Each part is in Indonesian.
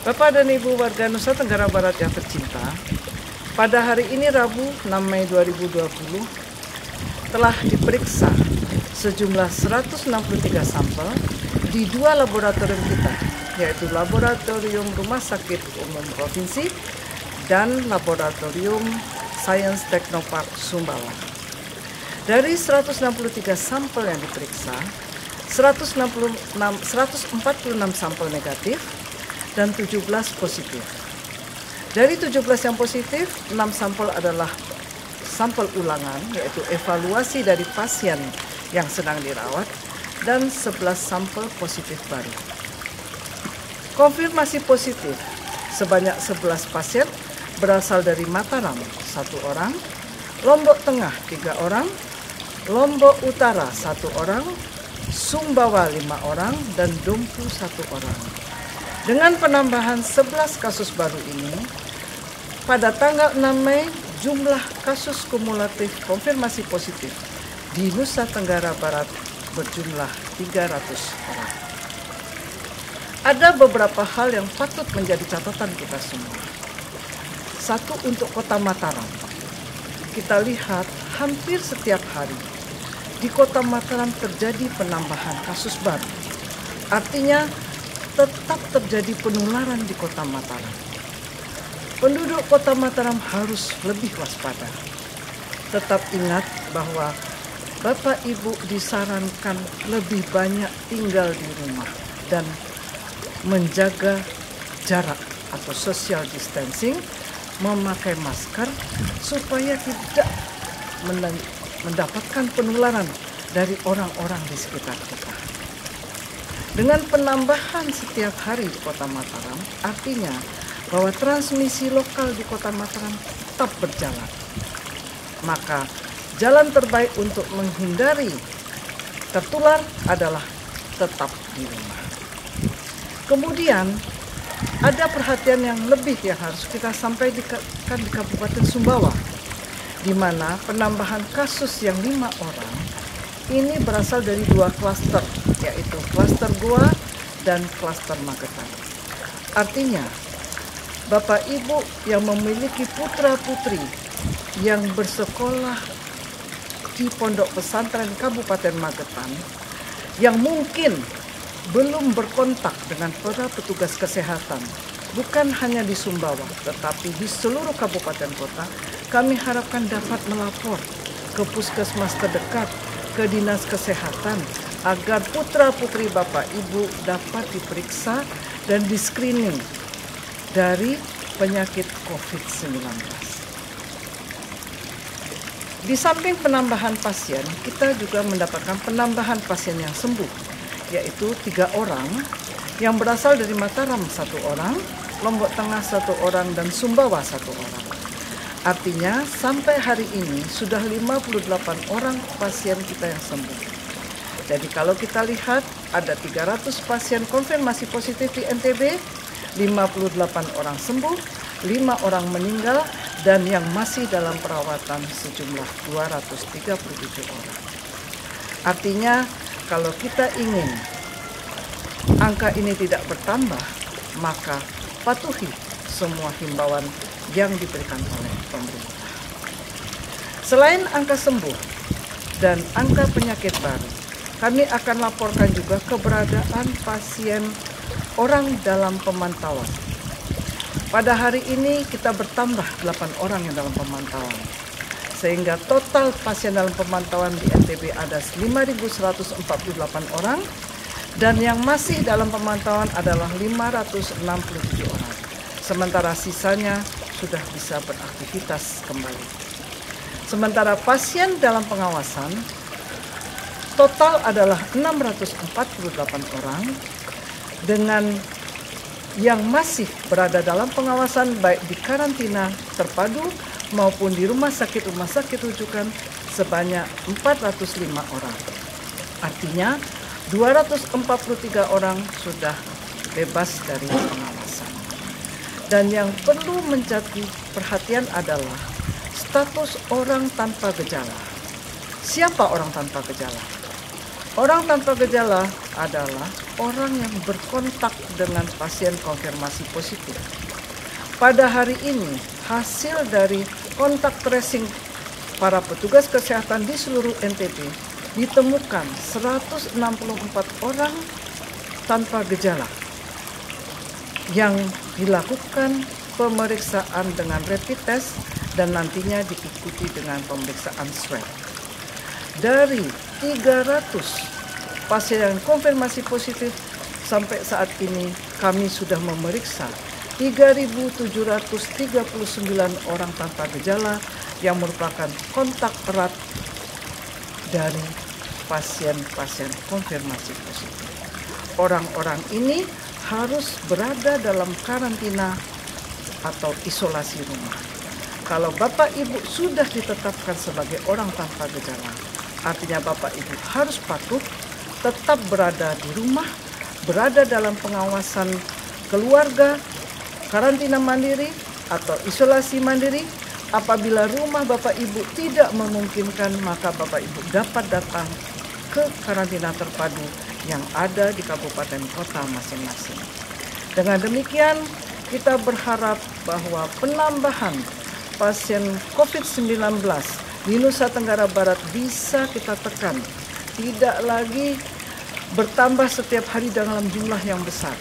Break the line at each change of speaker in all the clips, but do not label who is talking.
Bapak dan Ibu warga Nusa Tenggara Barat yang tercinta, pada hari ini Rabu 6 Mei 2020 telah diperiksa sejumlah 163 sampel di dua laboratorium kita, yaitu Laboratorium Rumah Sakit Umum Provinsi dan Laboratorium Sains Teknopark Sumbawa. Dari 163 sampel yang diperiksa, 146 sampel negatif dan 17 positif. Dari 17 yang positif, 6 sampel adalah sampel ulangan, yaitu evaluasi dari pasien yang sedang dirawat, dan 11 sampel positif baru. Konfirmasi positif sebanyak 11 pasien berasal dari Mataram 1 orang, Lombok Tengah 3 orang, Lombok Utara 1 orang, Sumbawa 5 orang, dan Dompu 1 orang. Dengan penambahan 11 kasus baru ini, pada tanggal 6 Mei jumlah kasus kumulatif konfirmasi positif di Nusa Tenggara Barat berjumlah 300 orang. Ada beberapa hal yang patut menjadi catatan kita semua. Satu, untuk Kota Mataram. Kita lihat hampir setiap hari di Kota Mataram terjadi penambahan kasus baru. Artinya tetap terjadi penularan di Kota Mataram. Penduduk Kota Mataram harus lebih waspada. Tetap ingat bahwa Bapak Ibu disarankan lebih banyak tinggal di rumah dan menjaga jarak atau social distancing, memakai masker supaya tidak mendapatkan penularan dari orang-orang di sekitar kita. Dengan penambahan setiap hari di Kota Mataram, artinya bahwa transmisi lokal di Kota Mataram tetap berjalan. Maka jalan terbaik untuk menghindari tertular adalah tetap di rumah. Kemudian ada perhatian yang lebih yang harus kita sampaikan di Kabupaten Sumbawa, di mana penambahan kasus yang 5 orang ini berasal dari 2 klaster, yaitu klaster Goa dan klaster Magetan. Artinya, Bapak Ibu yang memiliki putra-putri yang bersekolah di pondok pesantren Kabupaten Magetan, yang mungkin belum berkontak dengan para petugas kesehatan, bukan hanya di Sumbawa, tetapi di seluruh kabupaten kota, kami harapkan dapat melapor ke puskesmas terdekat, ke dinas kesehatan, agar putra-putri Bapak Ibu dapat diperiksa dan di-screening dari penyakit COVID-19. Di samping penambahan pasien, kita juga mendapatkan penambahan pasien yang sembuh, yaitu 3 orang yang berasal dari Mataram 1 orang, Lombok Tengah 1 orang, dan Sumbawa 1 orang. Artinya sampai hari ini sudah 58 orang pasien kita yang sembuh. Jadi kalau kita lihat ada 300 pasien konfirmasi positif di NTB, 58 orang sembuh, 5 orang meninggal, dan yang masih dalam perawatan sejumlah 237 orang. Artinya kalau kita ingin angka ini tidak bertambah, maka patuhi semua himbauan yang diberikan oleh pemerintah. Selain angka sembuh dan angka penyakit baru, kami akan laporkan juga keberadaan pasien orang dalam pemantauan. Pada hari ini kita bertambah 8 orang yang dalam pemantauan, sehingga total pasien dalam pemantauan di NTB ada 5.148 orang, dan yang masih dalam pemantauan adalah 567 orang. Sementara sisanya sudah bisa beraktivitas kembali. Sementara pasien dalam pengawasan total adalah 648 orang, dengan yang masih berada dalam pengawasan baik di karantina terpadu maupun di rumah sakit rujukan sebanyak 405 orang. Artinya 243 orang sudah bebas dari pengawasan. Dan yang perlu menjadi perhatian adalah status orang tanpa gejala. Siapa orang tanpa gejala? Orang tanpa gejala adalah orang yang berkontak dengan pasien konfirmasi positif. Pada hari ini, hasil dari kontak tracing para petugas kesehatan di seluruh NTB ditemukan 164 orang tanpa gejala yang dilakukan pemeriksaan dengan rapid test dan nantinya diikuti dengan pemeriksaan swab. Dari 300 pasien yang konfirmasi positif, sampai saat ini kami sudah memeriksa 3.739 orang tanpa gejala yang merupakan kontak erat dari pasien-pasien konfirmasi positif. Orang-orang ini harus berada dalam karantina atau isolasi rumah. Kalau Bapak Ibu sudah ditetapkan sebagai orang tanpa gejala, artinya Bapak Ibu harus patuh tetap berada di rumah, berada dalam pengawasan keluarga, karantina mandiri atau isolasi mandiri. Apabila rumah Bapak Ibu tidak memungkinkan, maka Bapak Ibu dapat datang ke karantina terpadu yang ada di kabupaten kota masing-masing. Dengan demikian, kita berharap bahwa penambahan pasien COVID-19 di Nusa Tenggara Barat bisa kita tekan. Tidak lagi bertambah setiap hari dalam jumlah yang besar.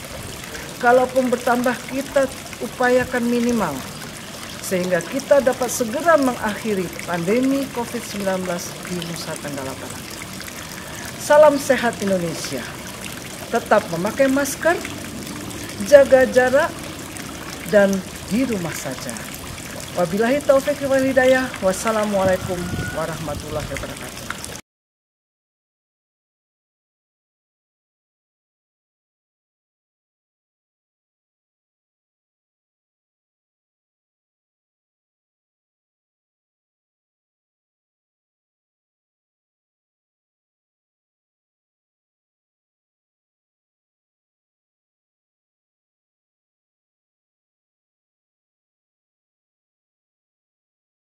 Kalaupun bertambah, kita upayakan minimal, sehingga kita dapat segera mengakhiri pandemi COVID-19 di Nusa Tenggara Barat. Salam sehat Indonesia. Tetap memakai masker, jaga jarak, dan di rumah saja. Wabillahi taufiq wal hidayah. Wassalamualaikum warahmatullahi wabarakatuh.